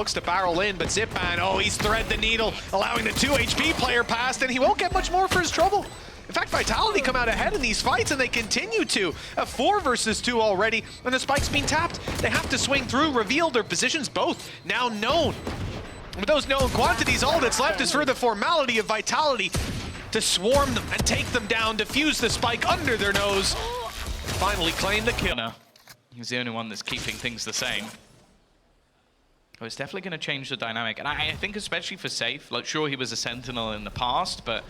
Looks to barrel in, but Zipman, oh, he's thread the needle, allowing the 2 HP player past, and he won't get much more for his trouble. In fact, Vitality come out ahead in these fights, and they continue to. A 4 versus 2 already, and the spike's being tapped. They have to swing through, reveal their positions, both now known. With those known quantities, all that's left is for the formality of Vitality to swarm them and take them down, defuse the spike under their nose, and finally claim the kill. No, he's the only one that's keeping things the same. Oh, it's definitely going to change the dynamic, and I think especially for Safe, like sure he was a Sentinel in the past, but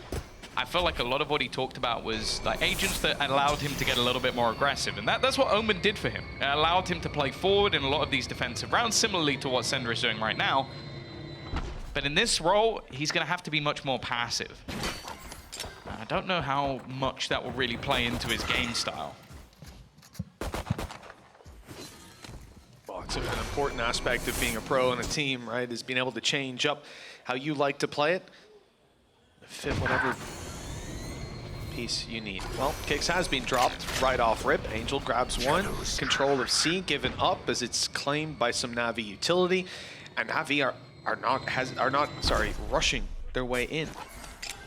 I felt like a lot of what he talked about was like agents that allowed him to get a little bit more aggressive, and that's what Omen did for him. It allowed him to play forward in a lot of these defensive rounds, similarly to what Sender is doing right now. But in this role, he's going to have to be much more passive. I don't know how much that will really play into his game style. It's an important aspect of being a pro in a team, right, is being able to change up how you like to play it, fit whatever piece you need. Well, Kicks has been dropped right off rip. Angel grabs one. Control of C given up as it's claimed by some NAVI utility, and NAVI are not rushing their way in.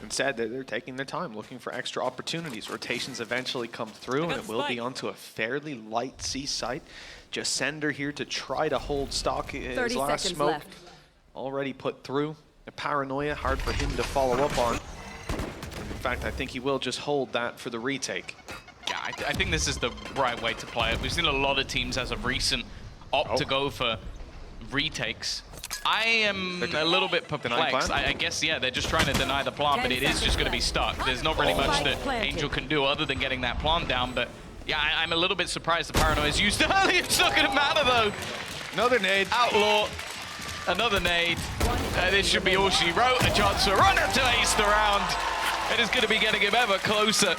Instead, they're taking their time, looking for extra opportunities. Rotations eventually come through, and it will be onto a fairly light C site. Just Sender here to try to hold stock. His last smoke left. Already put through. A paranoia, hard for him to follow up on. In fact, I think he will just hold that for the retake. Yeah, I think this is the right way to play it. We've seen a lot of teams as of recent opt to go for retakes. I am a little bit perplexed. I guess, yeah, they're just trying to deny the plant, but it is just going to be stuck. There's not really much that Angel can do other than getting that plant down, but yeah, I'm a little bit surprised the paranoia is used early. It's not going to matter, though. Another nade. Outlaw. Another nade. This should be all she wrote. A chance to run up to ace the round. It is going to be getting him ever closer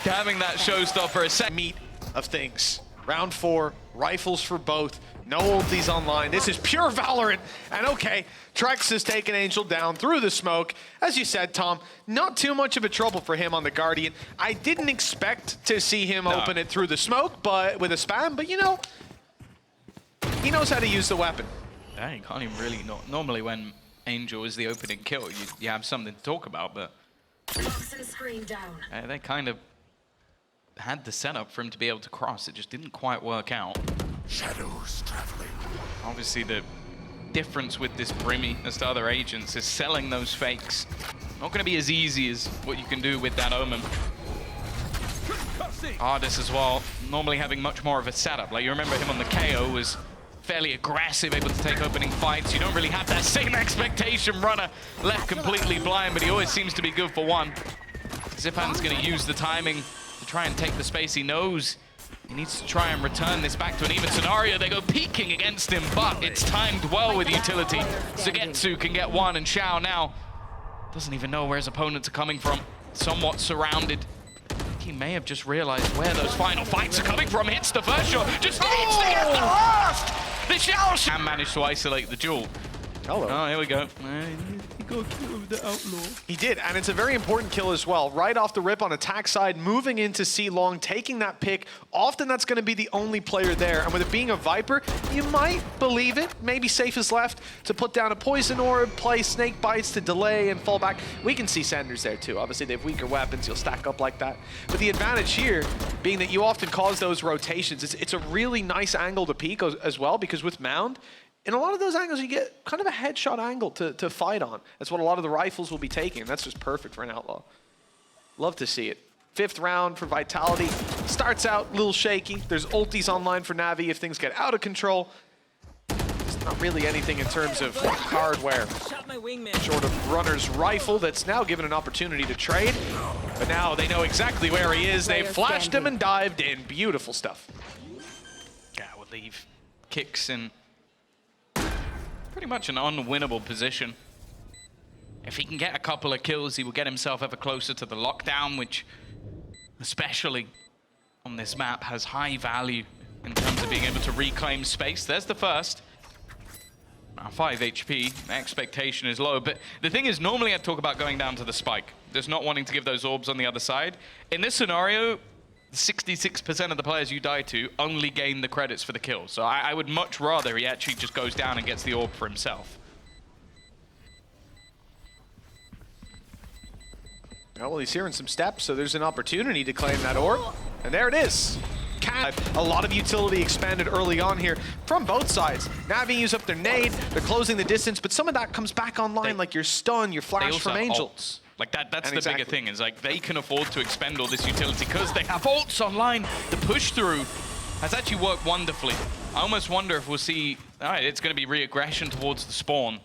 to having that showstopper. A set meat of things. Round 4, rifles for both. No ultis online. This is pure Valorant. And okay, Trex has taken Angel down through the smoke. As you said, Tom, not too much of a trouble for him on the Guardian. I didn't expect to see him open it through the smoke, but with a spam, but you know, he knows how to use the weapon. Yeah, you can't even really normally when Angel is the opening kill, you have something to talk about, but they kind of had the setup for him to be able to cross. It just didn't quite work out. Shadows traveling. Obviously, the difference with this Brimmy as to other agents is selling those fakes. Not going to be as easy as what you can do with that Omen. Ardis as well, normally having much more of a setup. Like you remember him on the KO was fairly aggressive, able to take opening fights. You don't really have that same expectation. Runner left completely blind, but he always seems to be good for one. Zipan's going to use the timing to try and take the space. He knows he needs to try and return this back to an even scenario. They go peeking against him, but it's timed well with utility. Sugetsu can get one, and Xiao now doesn't even know where his opponents are coming from. Somewhat surrounded. He may have just realized where those final fights are coming from. Hits the first shot, just needs to get the last! The Xiao managed to isolate the duel. Hello. Oh, here we go. He got killed with the Outlaw. He did, and it's a very important kill as well. Right off the rip on attack side, moving into C-Long, taking that pick. Often that's going to be the only player there, and with it being a Viper, you might believe it. Maybe Safe is left to put down a Poison Orb, play Snake Bites to delay and fall back. We can see Sanders there too. Obviously, they have weaker weapons. You'll stack up like that. But the advantage here being that you often cause those rotations. It's a really nice angle to peek as well, because with Mound, in a lot of those angles, you get kind of a headshot angle to fight on. That's what a lot of the rifles will be taking, and that's just perfect for an Outlaw. Love to see it. 5th round for Vitality. Starts out a little shaky. There's ultis online for NAVI if things get out of control. There's not really anything in terms of hardware. Short of Runner's rifle that's now given an opportunity to trade. But now they know exactly where he is. They've flashed him and dived in. Beautiful stuff. Yeah, we'll leave Kicks in pretty much an unwinnable position. If he can get a couple of kills, he will get himself ever closer to the lockdown, which, especially on this map, has high value in terms of being able to reclaim space. There's the first. Now 5 HP, the expectation is low, but the thing is, normally I'd talk about going down to the spike. Just not wanting to give those orbs on the other side. In this scenario, 66% of the players you die to only gain the credits for the kill. So I would much rather he actually just goes down and gets the orb for himself. Oh, well, he's hearing some steps, so there's an opportunity to claim that orb. And there it is. A lot of utility expanded early on here from both sides. NAVI use up their nade, they're closing the distance, but some of that comes back online, like your stun, your flash from Angel. Ults. Like that's the bigger thing, is like they can afford to expend all this utility because they have ults online. The push through has actually worked wonderfully. I almost wonder if we'll see, all right, it's going to be re-aggression towards the spawn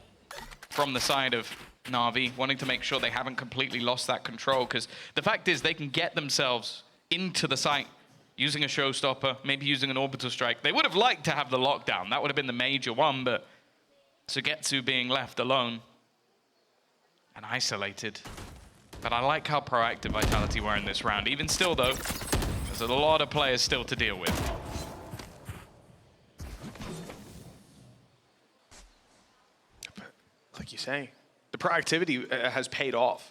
from the side of NAVI, wanting to make sure they haven't completely lost that control, because the fact is they can get themselves into the site using a showstopper, maybe using an orbital strike. They would have liked to have the lockdown. That would have been the major one, but Sugetsu being left alone and isolated. But I like how proactive Vitality were in this round. Even still, though, there's a lot of players still to deal with. Like you say, the proactivity has paid off.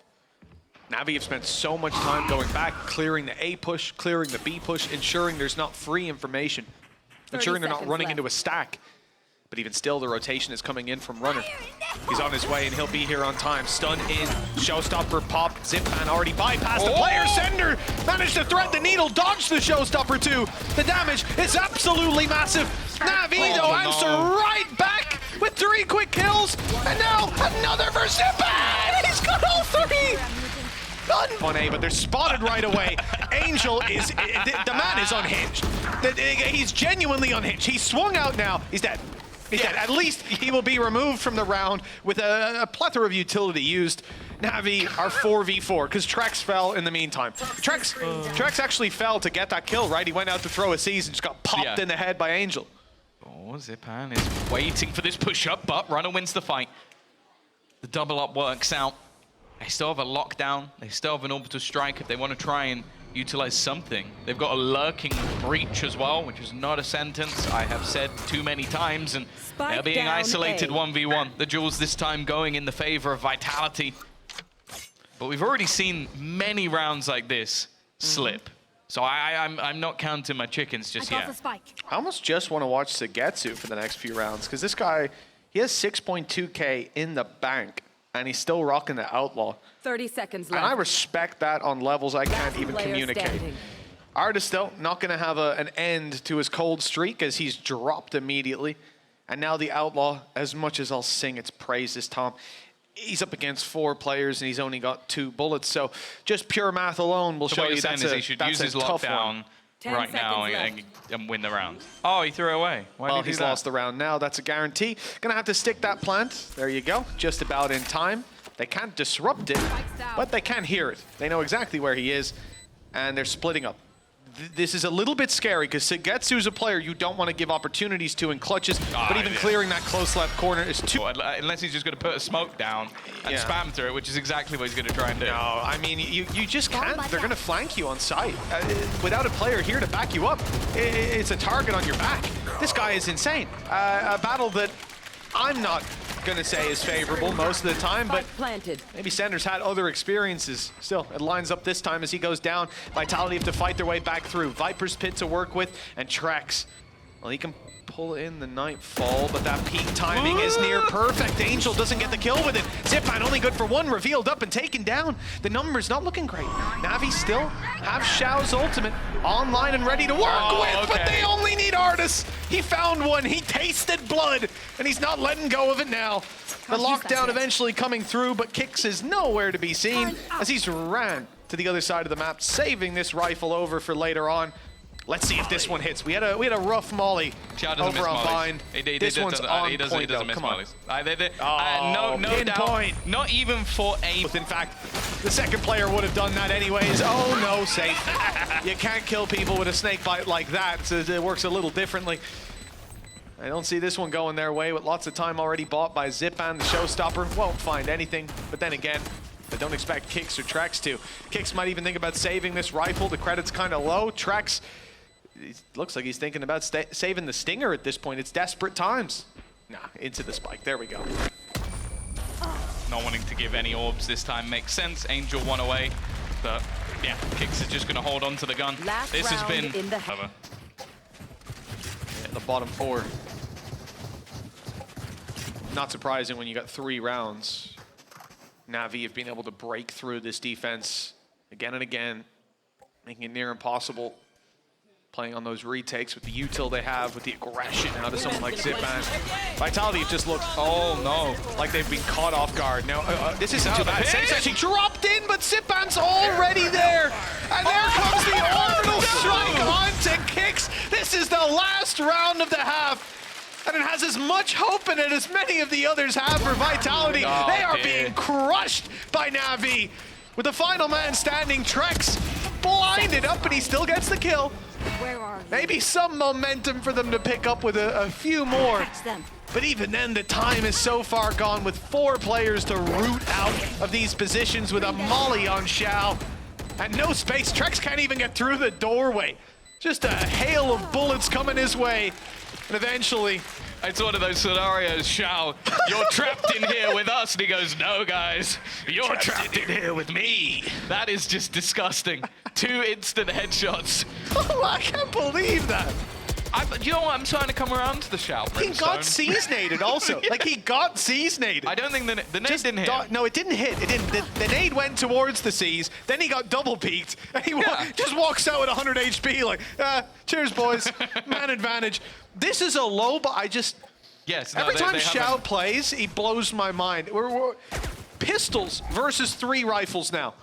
NAVI have spent so much time going back, clearing the A push, clearing the B push, ensuring there's not free information, ensuring they're not running into a stack. But even still, the rotation is coming in from Runner. He's on his way, and he'll be here on time. Stun in, showstopper pop, Zipman already bypassed the player. Sender managed to thread the needle, dodged the showstopper too. The damage is absolutely massive. NAVI, though, answer right back with 3 quick kills. And now another for Zipman! He's got all 3! On A, but they're spotted right away. Angel is, the man is unhinged. He's genuinely unhinged. He's swung out now. He's dead. He's dead. At least he will be removed from the round with a plethora of utility used. NAVI are 4v4 because Trex fell in the meantime. Trex actually fell to get that kill, right? He went out to throw a seize and just got popped in the head by Angel. Oh, Zipan is waiting for this push-up, but Runner wins the fight. The double-up works out. They still have a lockdown. They still have an orbital strike if they want to try and utilize something. They've got a lurking breach as well, which is not a sentence I have said too many times, and they're being isolated 1v1. The duels this time going in the favor of Vitality. But we've already seen many rounds like this slip. So I'm not counting my chickens just yet. I almost just want to watch Sugetsu for the next few rounds, because this guy, he has 6.2k in the bank. And he's still rocking the Outlaw. 30 seconds left. And I respect that on levels I can't even communicate. Standing. Artist, though, not going to have an end to his cold streak as he's dropped immediately. And now the Outlaw, as much as I'll sing its praises, Tom, he's up against 4 players and he's only got 2 bullets. So just pure math alone will show you that's he should use his lockdown right now and win the round. Oh, he threw it away. Why did he do he's that? lost the round now. That's a guarantee. Gonna have to stick that plant. There you go. Just about in time. They can't disrupt it, but they can hear it. They know exactly where he is, and they're splitting up. This is a little bit scary because Sugetsu's a player you don't want to give opportunities to in clutches, but even clearing that close left corner is too... Unless he's just going to put a smoke down and spam through it, which is exactly what he's going to try and do. No, I mean, you just can't. They're going to flank you on site. Without a player here to back you up, it's a target on your back. This guy is insane. A battle that I'm not going to say is favorable most of the time, but maybe Sanders had other experiences. Still, it lines up this time as he goes down. Vitality have to fight their way back through. Viper's Pit to work with, and Trex. Well, he can pull in the Nightfall, but that peak timing is near perfect. Angel doesn't get the kill with it. Zipman only good for 1, revealed up and taken down. The numbers not looking great. NAVI still have Xiao's ultimate online and ready to work with, but they only need Artis. He found one, he tasted blood, and he's not letting go of it now. The lockdown eventually coming through, but Kix is nowhere to be seen as he's ran to the other side of the map, saving this rifle over for later on. Let's see if this one hits. We had a rough molly over on Bind. This one's on point, though. Come on. No doubt. Not even for a... In fact, the second player would have done that anyways. Oh, no, safe. You can't kill people with a snake bite like that. So it works a little differently. I don't see this one going their way with lots of time already bought by Zipan. The showstopper won't find anything. But then again, I don't expect Kix or Trex to. Kix might even think about saving this rifle. The credit's kind of low. Trex... It looks like he's thinking about saving the Stinger at this point. It's desperate times. Nah, into the spike. There we go. Not wanting to give any orbs this time makes sense. Angel 1 away, but Yeah, Kix is just going to hold on to the gun. This has been... Yeah, the bottom 4. Not surprising when you got 3 rounds. NAVI have been able to break through this defense again and again, making it near impossible. Playing on those retakes with the util they have, with the aggression out of someone like Zipan. Vitality have just looked, oh no, like they've been caught off guard. Now, this isn't too bad. Saints actually dropped in, but Zipan's already there. And there comes the orbital strike onto Kix. This is the last round of the half. And it has as much hope in it as many of the others have for Vitality. They are being crushed by NAVI. With the final man standing, Trex blinded up, and he still gets the kill. Where are you? Maybe some momentum for them to pick up with a few more. Catch them. But even then, the time is so far gone with 4 players to root out of these positions with a molly on Xiao. And no space. Trex can't even get through the doorway. Just a hail of bullets coming his way. And eventually... It's one of those scenarios, Xiao, you're trapped in here with us. And he goes, no, guys, you're trapped in here with me. That is just disgusting. 2 instant headshots. Oh, I can't believe that. You know what? I'm trying to come around to the Xiao. He got seasoned also. Yeah. Like, he got seasoned. I don't think the nade didn't hit. No, it didn't hit. It didn't. The nade went towards the C's. Then he got double peaked. And he just walks out with 100 HP like, cheers, boys. Man advantage. This is a low, but I just... Yes. Every time Xiao plays, he blows my mind. We're pistols versus 3 rifles now.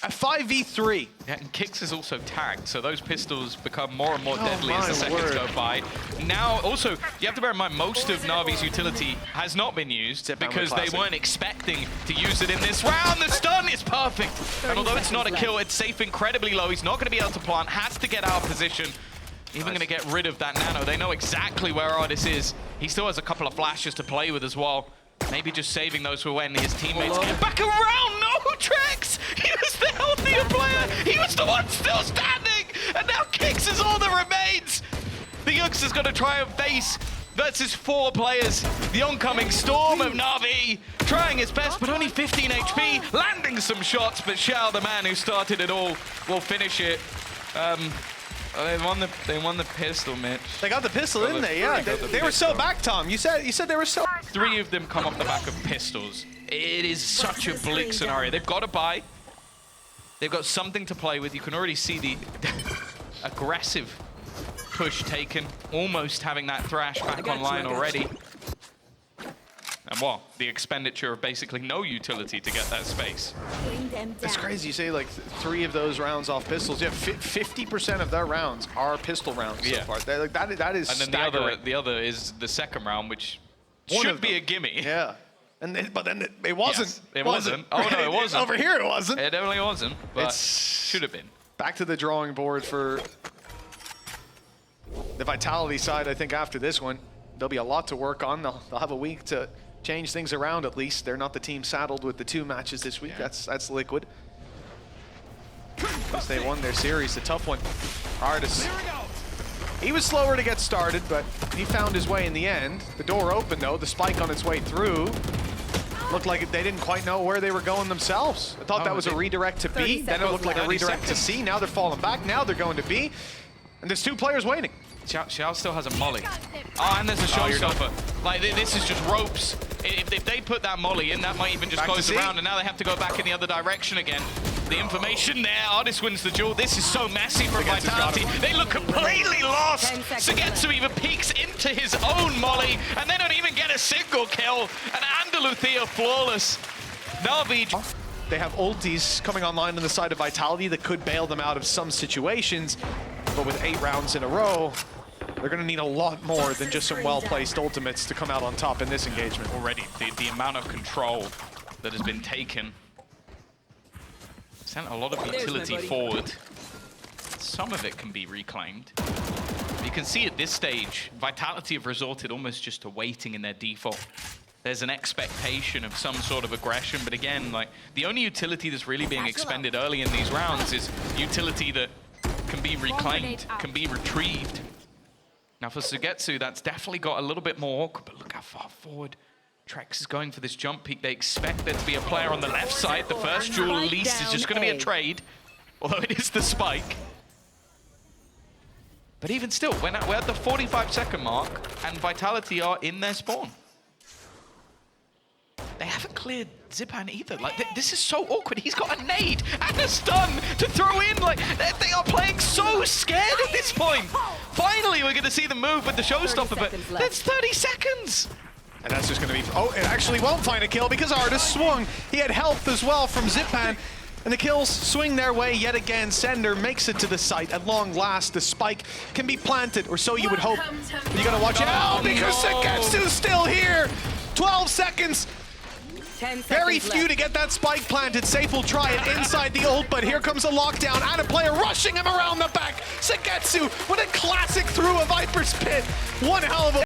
A 5v3. Yeah, and Kix is also tagged, so those pistols become more and more deadly as the seconds word. go by. Now, also, you have to bear in mind, most of Navi's utility has not been used because they weren't expecting to use it in this round. The stun is perfect. And although it's not a kill, it's safe incredibly low. He's not going to be able to plant, has to get out of position. Even going to get rid of that nano. They know exactly where Artis is. He still has a couple of flashes to play with as well. Maybe just saving those for when his teammates get back around. No, Trex! He was the healthier player. He was the one still standing. And now Kix is all that remains. The Yux is going to try and face versus 4 players. The oncoming storm of NAVI trying his best, but only 15 HP. Landing some shots, but Xiao, the man who started it all, will finish it. They won the pistol, Mitch. They got the pistol, didn't they? Yeah, they were so back, Tom. You said they were so... 3 of them come off the back of pistols. It is such a bleak scenario. They've got to buy. They've got something to play with. You can already see the aggressive push taken. Almost having that Thrash back online already. And well, the expenditure of basically no utility to get that space. It's crazy. You say like 3 of those rounds off pistols. Yeah, 50% of their rounds are pistol rounds so far. That is and then staggering. the other is the second round, which should be a gimme. Yeah. But then it wasn't. Yes, it wasn't. Oh no, it wasn't. Over here it wasn't. It definitely wasn't, but should have been. Back to the drawing board for the Vitality side. I think after this one, there'll be a lot to work on. They'll have a week to change things around at least. They're not the team saddled with the 2 matches this week. That's Liquid. Once they won their series, the tough one. Artis. He was slower to get started, but he found his way in the end. The door opened though, the spike on its way through. Looked like they didn't quite know where they were going themselves. I thought that was a redirect to B, then it looked like a redirect to C. Now they're falling back, now they're going to B. And there's 2 players waiting. Xiao still has a molly. Oh, and there's a showstopper. Like, this is just ropes. If they put that molly in, that might even just close the round, and now they have to go back in the other direction again. The information there, Artis wins the duel. This is so messy from Vitality. They look completely lost. Sugetsu even peeks into his own molly, and they don't even get a single kill. And Andaluthia flawless. NAVI. They have ultis coming online on the side of Vitality that could bail them out of some situations, but with 8 rounds in a row, they're going to need a lot more than just some well-placed ultimates to come out on top in this engagement. Already, the amount of control that has been taken sent a lot of utility forward. Some of it can be reclaimed. You can see at this stage, Vitality have resorted almost just to waiting in their default. There's an expectation of some sort of aggression, but again, like, the only utility that's really being expended early in these rounds is utility that can be reclaimed, can be retrieved. Now for Sugetsu, that's definitely got a little bit more awkward, but look how far forward Trex is going for this jump peak. They expect there to be a player on the left side. The first duel at least is just going to be a trade. although it is the spike. But even still, we're at the 45-second mark, and Vitality are in their spawn. They haven't cleared Zipan either. Like, this is so awkward. He's got a nade and a stun to throw in. Like, they are playing so scared at this point. Finally, we're going to see them move with the showstopper, but that's 30 seconds. And that's just going to be... Oh, it actually won't find a kill because Artis swung. He had health as well from Zipan. And the kills swing their way yet again. Sender makes it to the site. At long last, the spike can be planted, or so you would hope. But you got to watch out because Seketsu's still here. 12 seconds. Very few to get that spike planted. Safe will try it inside the ult, but here comes a lockdown. And a player rushing him around the back. Seketsu with a classic through a Viper's pit. One hell of a